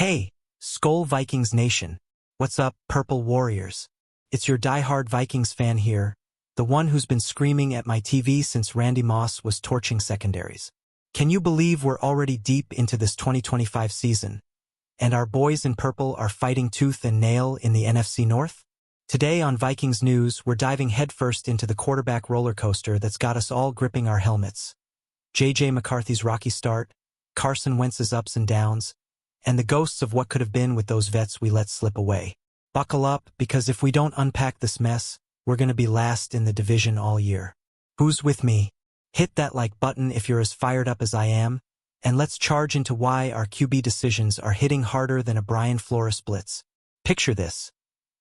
Hey, Skol Vikings Nation. What's up, Purple Warriors? It's your diehard Vikings fan here, the one who's been screaming at my TV since Randy Moss was torching secondaries. Can you believe we're already deep into this 2025 season, and our boys in purple are fighting tooth and nail in the NFC North? Today on Vikings News, we're diving headfirst into the quarterback roller coaster that's got us all gripping our helmets. McCarthy's rocky start, Carson Wentz's ups and downs, and the ghosts of what could have been with those vets we let slip away. Buckle up, because if we don't unpack this mess, we're going to be last in the division all year. Who's with me? Hit that like button if you're as fired up as I am, and let's charge into why our QB decisions are hitting harder than a Brian Flores blitz. Picture this.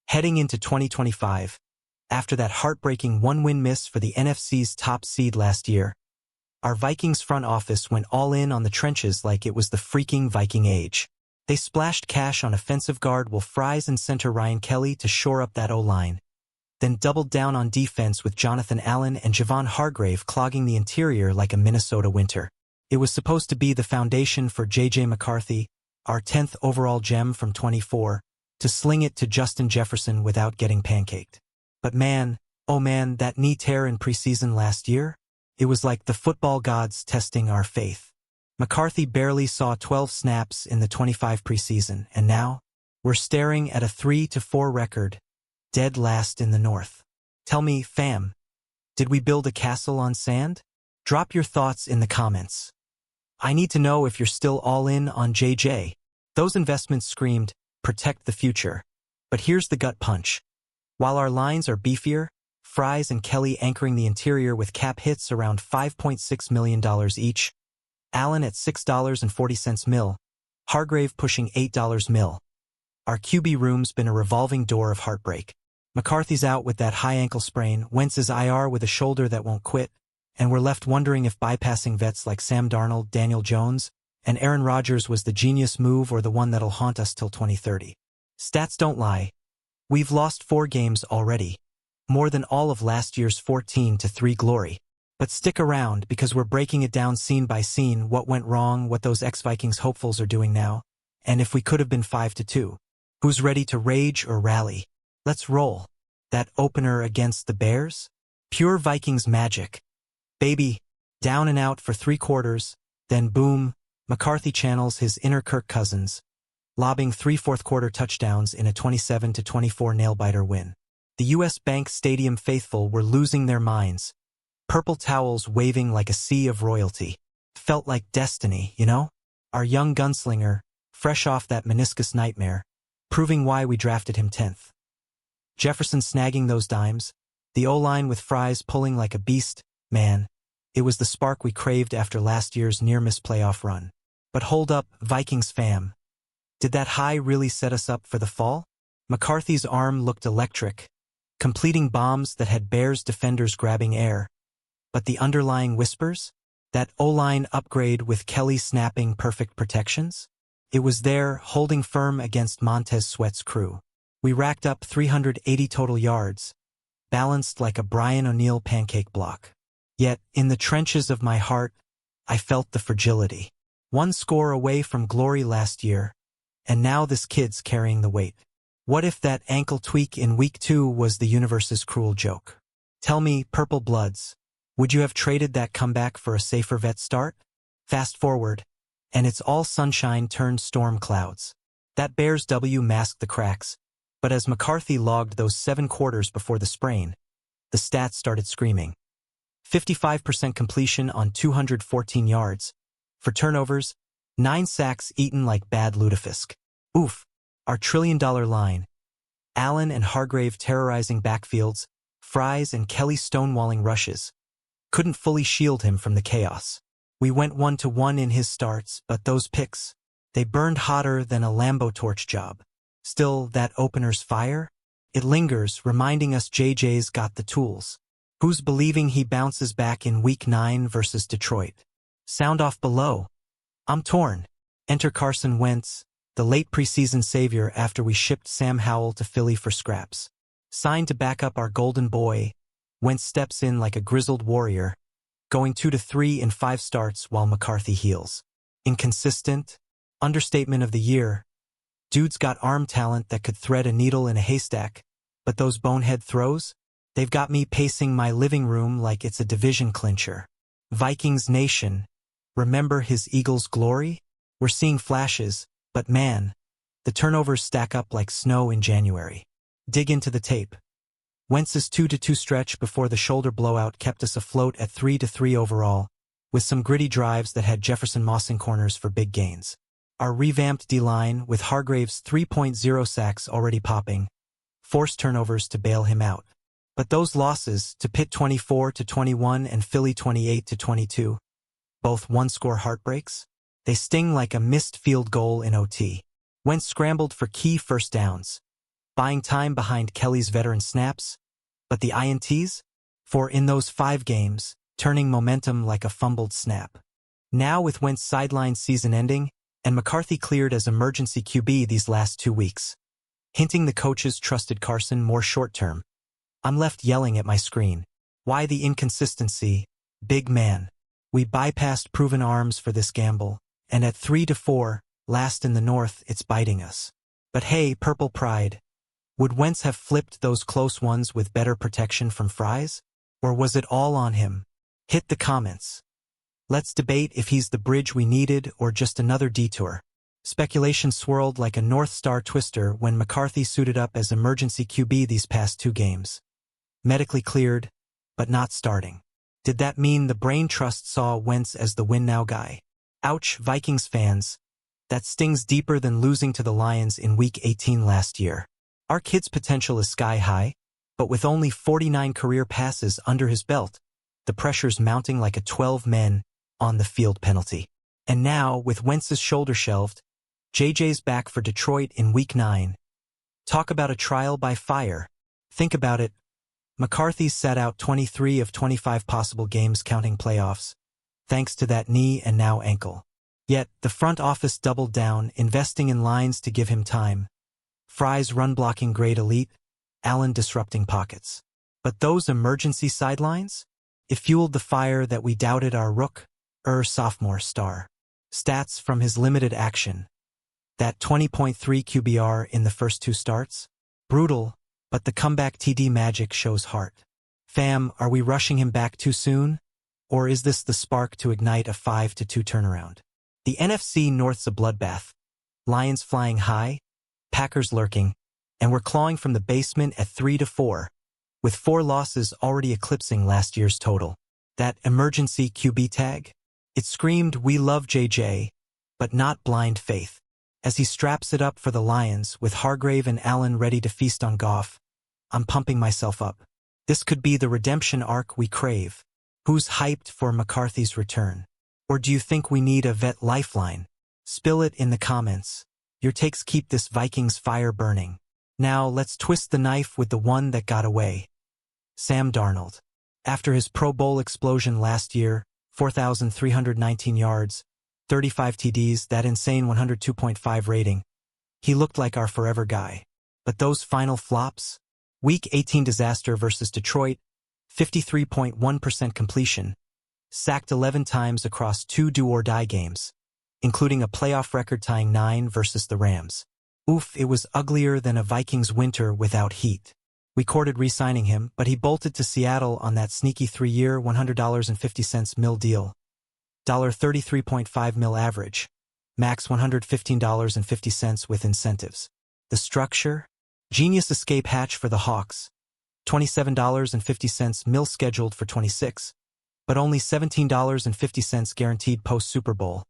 Heading into 2025, after that heartbreaking one-win miss for the NFC's top seed last year, our Vikings front office went all in on the trenches like it was the freaking Viking age. They splashed cash on offensive guard Will Fries and center Ryan Kelly to shore up that O-line, then doubled down on defense with Jonathan Allen and Javon Hargrave clogging the interior like a Minnesota winter. It was supposed to be the foundation for McCarthy, our 10th overall gem from 24, to sling it to Justin Jefferson without getting pancaked. But man, oh man, that knee tear in preseason last year? It was like the football gods testing our faith. McCarthy barely saw 12 snaps in the 25 preseason, and now, we're staring at a 3-4 record, dead last in the North. Tell me, fam, did we build a castle on sand? Drop your thoughts in the comments. I need to know if you're still all in on JJ. Those investments screamed, protect the future. But here's the gut punch. While our lines are beefier, Fries and Kelly anchoring the interior with cap hits around $5.6 million each, Allen at $6.40 mil, Hargrave pushing $8 mil. Our QB room's been a revolving door of heartbreak. McCarthy's out with that high ankle sprain, Wentz is IR with a shoulder that won't quit, and we're left wondering if bypassing vets like Sam Darnold, Daniel Jones, and Aaron Rodgers was the genius move or the one that'll haunt us till 2030. Stats don't lie. We've lost 4 games already, more than all of last year's 14-3 glory. But stick around, because we're breaking it down scene by scene, what went wrong, what those ex-Vikings hopefuls are doing now, and if we could have been 5-2. Who's ready to rage or rally? Let's roll. That opener against the Bears? Pure Vikings magic. Baby, down and out for 3 quarters, then boom, McCarthy channels his inner Kirk Cousins, lobbing 3 fourth-quarter touchdowns in a 27-24 nail-biter win. The U.S. Bank Stadium faithful were losing their minds, purple towels waving like a sea of royalty. Felt like destiny, you know? Our young gunslinger, fresh off that meniscus nightmare, proving why we drafted him 10th. Jefferson snagging those dimes, the O-line with Fries pulling like a beast, man, it was the spark we craved after last year's near-miss playoff run. But hold up, Vikings fam. Did that high really set us up for the fall? McCarthy's arm looked electric, completing bombs that had Bears defenders grabbing air. But the underlying whispers? That O-line upgrade with Kelly snapping perfect protections? It was there, holding firm against Montez Sweat's crew. We racked up 380 total yards, balanced like a Brian O'Neill pancake block. Yet, in the trenches of my heart, I felt the fragility. 1 score away from glory last year, and now this kid's carrying the weight. What if that ankle tweak in week 2 was the universe's cruel joke? Tell me, Purple Bloods, would you have traded that comeback for a safer vet start? Fast forward, and it's all sunshine turned storm clouds. That Bears W masked the cracks, but as McCarthy logged those 7 quarters before the sprain, the stats started screaming. 55% completion on 214 yards. For turnovers, 9 sacks eaten like bad lutefisk. Oof. Our trillion-dollar line. Allen and Hargrave terrorizing backfields, Fries and Kelly stonewalling rushes. Couldn't fully shield him from the chaos. We went 1-1 in his starts, but those picks, they burned hotter than a Lambo torch job. Still, that opener's fire? It lingers, reminding us JJ's got the tools. Who's believing he bounces back in Week 9 versus Detroit? Sound off below. I'm torn. Enter Carson Wentz, the late preseason savior after we shipped Sam Howell to Philly for scraps. Signed to back up our golden boy, Wentz steps in like a grizzled warrior, going 2-3 in 5 starts while McCarthy heals. Inconsistent? Understatement of the year, Dude's got arm talent that could thread a needle in a haystack, but those bonehead throws? They've got me pacing my living room like it's a division clincher. Vikings Nation, remember his Eagles' glory? We're seeing flashes, but man, the turnovers stack up like snow in January. Dig into the tape. Wentz's 2-2 stretch before the shoulder blowout kept us afloat at 3-3 overall, with some gritty drives that had Jefferson mossing corners for big gains. Our revamped D-line, with Hargrave's 3.0 sacks already popping, forced turnovers to bail him out. But those losses, to Pitt 24-21 and Philly 28-22, both one-score heartbreaks, they sting like a missed field goal in OT. Wentz scrambled for key first downs, buying time behind Kelly's veteran snaps, but the INTs? For in those 5 games, turning momentum like a fumbled snap. Now with Wentz sideline season ending, and McCarthy cleared as emergency QB these last 2 weeks, hinting the coaches trusted Carson more short-term, I'm left yelling at my screen. Why the inconsistency, big man? We bypassed proven arms for this gamble, and at 3-4, last in the North, it's biting us. But hey, Purple Pride, would Wentz have flipped those close ones with better protection from Fries? Or was it all on him? Hit the comments. Let's debate if he's the bridge we needed or just another detour. Speculation swirled like a North Star twister when McCarthy suited up as emergency QB these past 2 games. Medically cleared, but not starting. Did that mean the brain trust saw Wentz as the win-now guy? Ouch, Vikings fans. That stings deeper than losing to the Lions in Week 18 last year. Our kid's potential is sky-high, but with only 49 career passes under his belt, the pressure's mounting like a 12-men on-the-field penalty. And now, with Wentz's shoulder shelved, JJ's back for Detroit in Week 9. Talk about a trial by fire. Think about it. McCarthy's sat out 23 of 25 possible games counting playoffs, thanks to that knee and now ankle. Yet, the front office doubled down, investing in lines to give him time. Fry's run-blocking grade elite, Allen disrupting pockets. But those emergency sidelines? It fueled the fire that we doubted our sophomore star. Stats from his limited action. That 20.3 QBR in the first 2 starts? Brutal, but the comeback TD magic shows heart. Fam, are we rushing him back too soon? Or is this the spark to ignite a 5-2 turnaround? The NFC North's a bloodbath. Lions flying high, Packers lurking, and we're clawing from the basement at 3-4, with 4 losses already eclipsing last year's total. That emergency QB tag? It screamed, we love JJ, but not blind faith. As he straps it up for the Lions, with Hargrave and Allen ready to feast on Goff, I'm pumping myself up. This could be the redemption arc we crave. Who's hyped for McCarthy's return? Or do you think we need a vet lifeline? Spill it in the comments. Your takes keep this Vikings fire burning. Now let's twist the knife with the one that got away. Sam Darnold. After his Pro Bowl explosion last year, 4,319 yards, 35 TDs, that insane 102.5 rating, he looked like our forever guy. But those final flops? Week 18 disaster versus Detroit, 53.1% completion, sacked 11 times across 2 do-or-die games, including a playoff record-tying 9 versus the Rams. Oof, it was uglier than a Vikings winter without heat. We courted re-signing him, but he bolted to Seattle on that sneaky 3-year, $100.50 mil deal. $33.5 mil average, max $115.50 with incentives. The structure? Genius escape hatch for the Hawks. $27.50 mil scheduled for 26, but only $17.50 guaranteed post-Super Bowl,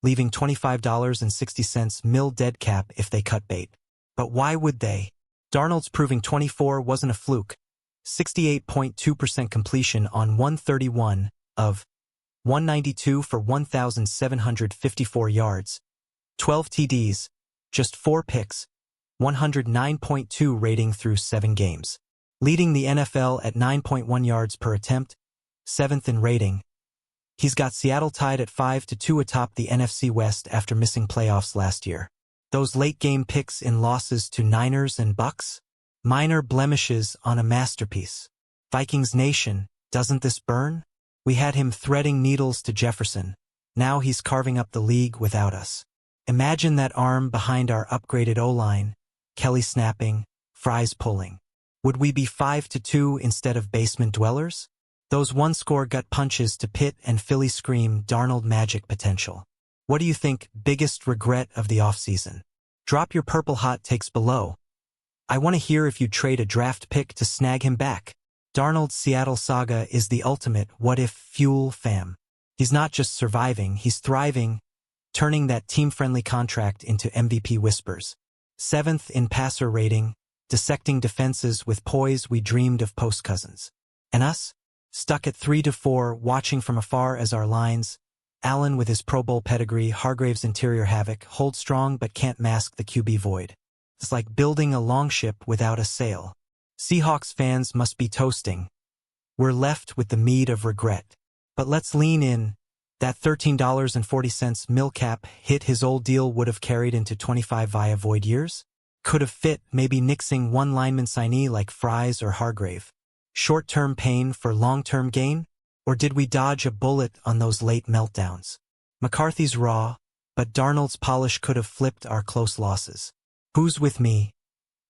leaving $25.60 mil dead cap if they cut bait. But why would they? Darnold's proving 24 wasn't a fluke. 68.2% completion on 131 of 192 for 1,754 yards, 12 TDs, just 4 picks, 109.2 rating through 7 games, leading the NFL at 9.1 yards per attempt, 7th in rating. He's got Seattle tied at 5-2 atop the NFC West after missing playoffs last year. Those late-game picks in losses to Niners and Bucks? Minor blemishes on a masterpiece. Vikings Nation, doesn't this burn? We had him threading needles to Jefferson. Now he's carving up the league without us. Imagine that arm behind our upgraded O-line, Kelly snapping, Fries pulling. Would we be 5-2 instead of basement dwellers? Those one-score gut punches to Pitt and Philly scream Darnold magic potential. What do you think biggest regret of the offseason? Drop your purple hot takes below. I want to hear if you'd trade a draft pick to snag him back. Darnold's Seattle saga is the ultimate what-if fuel fam. He's not just surviving, he's thriving, turning that team-friendly contract into MVP whispers. 7th in passer rating, dissecting defenses with poise we dreamed of post-Cousins. And us? Stuck at 3-4, watching from afar as our lines, Allen with his Pro Bowl pedigree, Hargrave's interior havoc, hold strong but can't mask the QB void. It's like building a longship without a sail. Seahawks fans must be toasting. We're left with the mead of regret. But let's lean in. That $13.40 mil cap hit his old deal would have carried into 25 via void years? Could have fit, maybe nixing one lineman signee like Fries or Hargrave. Short-term pain for long-term gain? Or did we dodge a bullet on those late meltdowns? McCarthy's raw, but Darnold's polish could have flipped our close losses. Who's with me?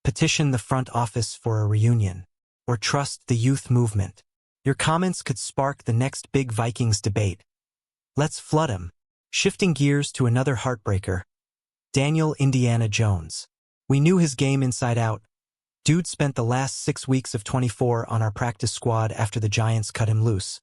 Petition the front office for a reunion. Or trust the youth movement. Your comments could spark the next big Vikings debate. Let's flood 'em. Shifting gears to another heartbreaker. Daniel Indiana Jones. We knew his game inside out. Dude spent the last 6 weeks of 24 on our practice squad after the Giants cut him loose.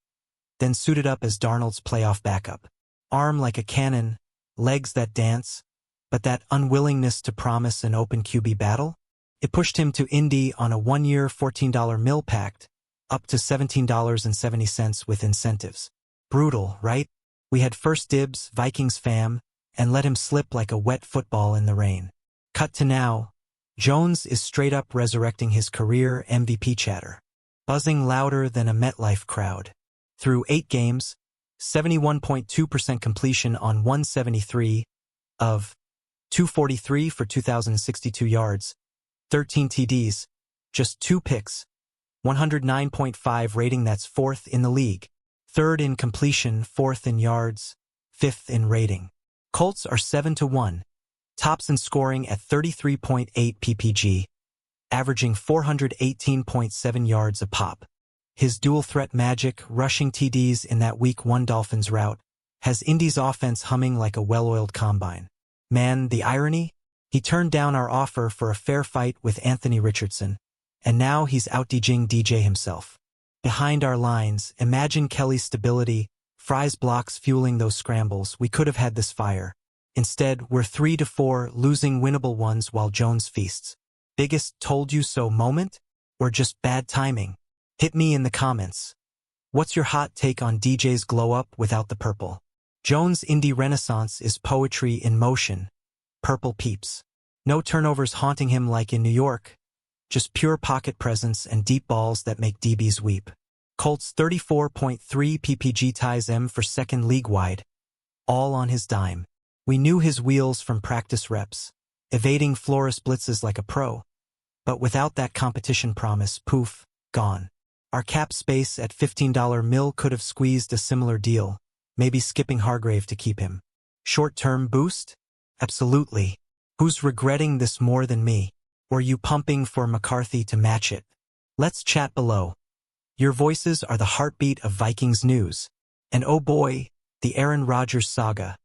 Then suited up as Darnold's playoff backup. Arm like a cannon, legs that dance, but that unwillingness to promise an open QB battle? It pushed him to Indy on a 1-year $14 mil pact, up to $17.70 with incentives. Brutal, right? We had first dibs, Vikings fam, and let him slip like a wet football in the rain. Cut to now. Jones is straight up resurrecting his career MVP chatter. Buzzing louder than a MetLife crowd. Through 8 games, 71.2% completion on 173 of 243 for 2,062 yards, 13 TDs, just 2 picks, 109.5 rating, that's 4th in the league, 3rd in completion, 4th in yards, 5th in rating. Colts are 7-1, tops in scoring at 33.8 ppg, averaging 418.7 yards a pop. His dual-threat magic, rushing TDs in that Week 1 Dolphins route, has Indy's offense humming like a well-oiled combine. Man, the irony? He turned down our offer for a fair fight with Anthony Richardson, and now he's out-DJing DJ himself. Behind our lines, imagine Kelly's stability, Fries' blocks fueling those scrambles. We could have had this fire. Instead, we're 3-4, losing winnable ones while Jones feasts. Biggest told-you-so moment? Or just bad timing? Hit me in the comments. What's your hot take on DJ's glow-up without the purple? Jones' Indy renaissance is poetry in motion. Purple peeps. No turnovers haunting him like in New York. Just pure pocket presence and deep balls that make DBs weep. Colts 34.3 ppg ties M for 2nd league-wide. All on his dime. We knew his wheels from practice reps, evading Flores blitzes like a pro. But without that competition promise, poof, gone. Our cap space at $15 mil could have squeezed a similar deal, maybe skipping Hargrave to keep him. Short-term boost? Absolutely. Who's regretting this more than me? Or you pumping for McCarthy to match it? Let's chat below. Your voices are the heartbeat of Vikings news. And oh boy, the Aaron Rodgers saga.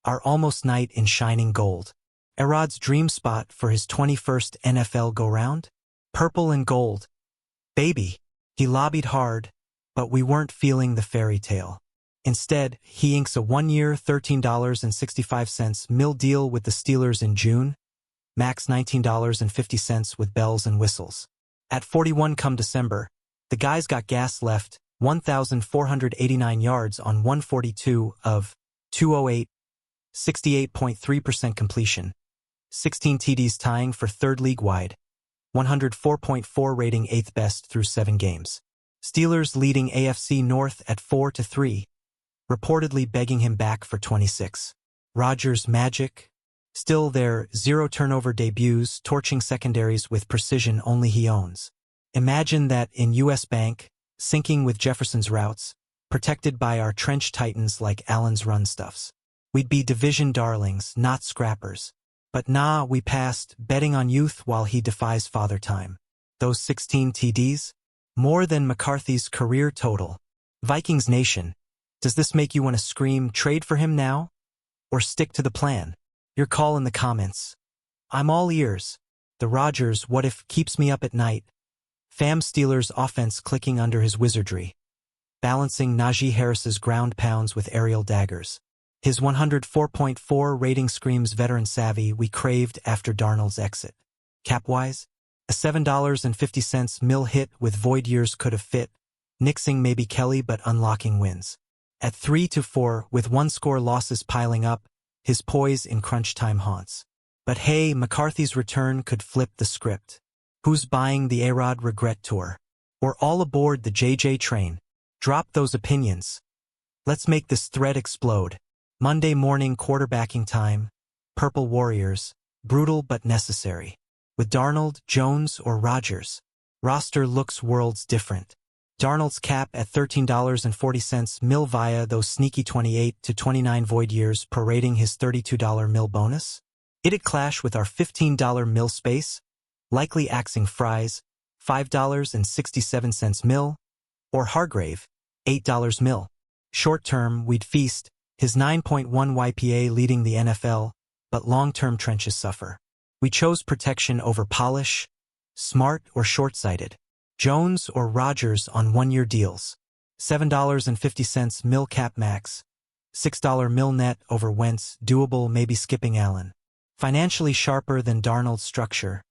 Our almost knight in shining gold. Erod's dream spot for his 21st NFL go-round? Purple and gold. Baby. He lobbied hard, but we weren't feeling the fairy tale. Instead, he inks a 1-year $13.65 mil deal with the Steelers in June, max $19.50 with bells and whistles. At 41 come December, the guy's got gas left, 1,489 yards on 142 of 208, 68.3% completion, 16 TDs tying for 3rd league-wide, 104.4 rating 8th best through 7 games. Steelers leading AFC North at 4-3, reportedly begging him back for 26. Rodgers' magic? Still their 0-turnover debuts, torching secondaries with precision only he owns. Imagine that in US Bank, syncing with Jefferson's routes, protected by our trench titans like Allen's run stuffs. We'd be division darlings, not scrappers. But nah, we passed, betting on youth while he defies father time. Those 16 TDs? More than McCarthy's career total. Vikings Nation, does this make you want to scream, trade for him now? Or stick to the plan? Your call in the comments. I'm all ears. The Rodgers what if keeps me up at night. Fam Steelers offense clicking under his wizardry. Balancing Najee Harris's ground pounds with aerial daggers. His 104.4 rating screams veteran savvy we craved after Darnold's exit. Cap-wise, a $7.50 mil hit with void years could have fit, nixing maybe Kelly but unlocking wins. At 3-4, with one-score losses piling up, his poise in crunch time haunts. But hey, McCarthy's return could flip the script. Who's buying the A-Rod regret tour? Or all aboard the JJ train? Drop those opinions. Let's make this thread explode. Monday morning quarterbacking time. Purple Warriors. Brutal but necessary. With Darnold, Jones, or Rodgers. Roster looks worlds different. Darnold's cap at $13.40 mil via those sneaky 28 to 29 void years prorating his $32 mil bonus. It'd clash with our $15 mil space, likely axing Fries, $5.67 mil, or Hargrave, $8 mil. Short term, we'd feast, his 9.1 YPA leading the NFL, but long-term trenches suffer. We chose protection over polish, smart or short-sighted. Jones or Rodgers on one-year deals. $7.50 mil cap max. $6 mil net over Wentz, doable maybe skipping Allen. Financially sharper than Darnold's structure.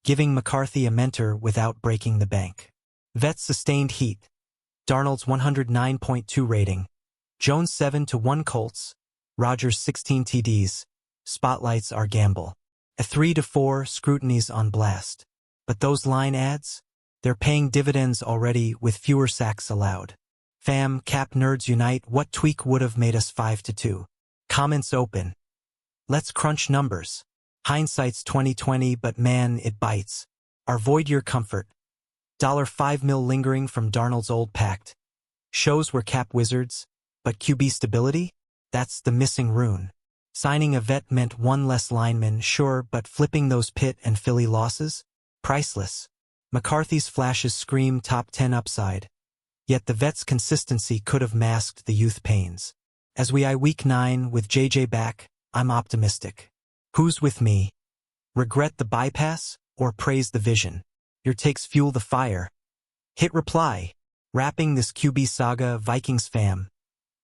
Giving McCarthy a mentor without breaking the bank. Vets sustained heat. Darnold's 109.2 rating. Jones 7-1 Colts. Rodgers 16 TDs. Spotlights our gamble. A 3-4 scrutinies on blast. But those line ads? They're paying dividends already with fewer sacks allowed. Fam, cap nerds unite, what tweak would have made us 5-2? Comments open. Let's crunch numbers. Hindsight's 2020, but man, it bites. Our void year comfort. $5 mil lingering from Darnold's old pact. Shows we're cap wizards, but QB stability? That's the missing rune. Signing a vet meant one less lineman, sure, but flipping those Pitt and Philly losses? Priceless. McCarthy's flashes scream top 10 upside. Yet the vet's consistency could have masked the youth pains. As we eye week 9 with JJ back, I'm optimistic. Who's with me? Regret the bypass or praise the vision? Your takes fuel the fire. Hit reply. Wrapping this QB saga, Vikings fam.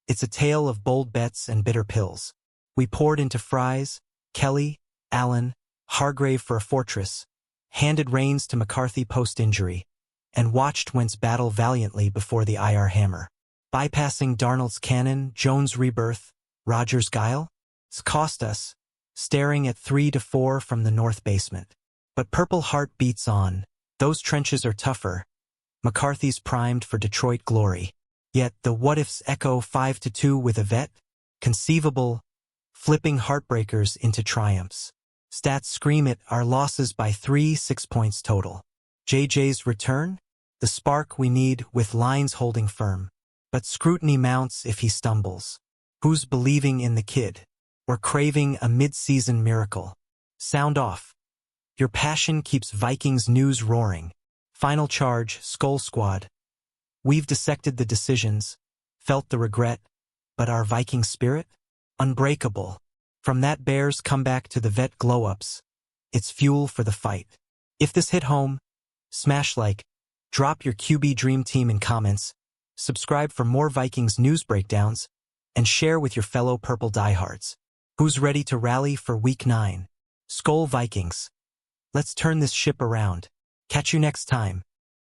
It's a tale of bold bets and bitter pills. We poured into Fries, Kelly, Allen, Hargrave for a fortress, handed reins to McCarthy post-injury, and watched Wentz battle valiantly before the IR hammer. Bypassing Darnold's cannon, Jones' rebirth, Rodgers' guile? It's cost us, staring at 3-4 from the north basement. But Purple Heart beats on. Those trenches are tougher. McCarthy's primed for Detroit glory. Yet the what-ifs echo 5-2 with a vet? Conceivable, flipping heartbreakers into triumphs. Stats scream it, our losses by 6 points total. JJ's return? The spark we need with lines holding firm. But scrutiny mounts if he stumbles. Who's believing in the kid? Or craving a mid-season miracle? Sound off. Your passion keeps Vikings news roaring. Final charge, Skull Squad. We've dissected the decisions, felt the regret, but our Viking spirit? Unbreakable. From that Bears comeback to the vet glow-ups, it's fuel for the fight. If this hit home, smash like, drop your QB dream team in comments, subscribe for more Vikings news breakdowns, and share with your fellow Purple diehards. Who's ready to rally for Week 9? Skol Vikings. Let's turn this ship around. Catch you next time.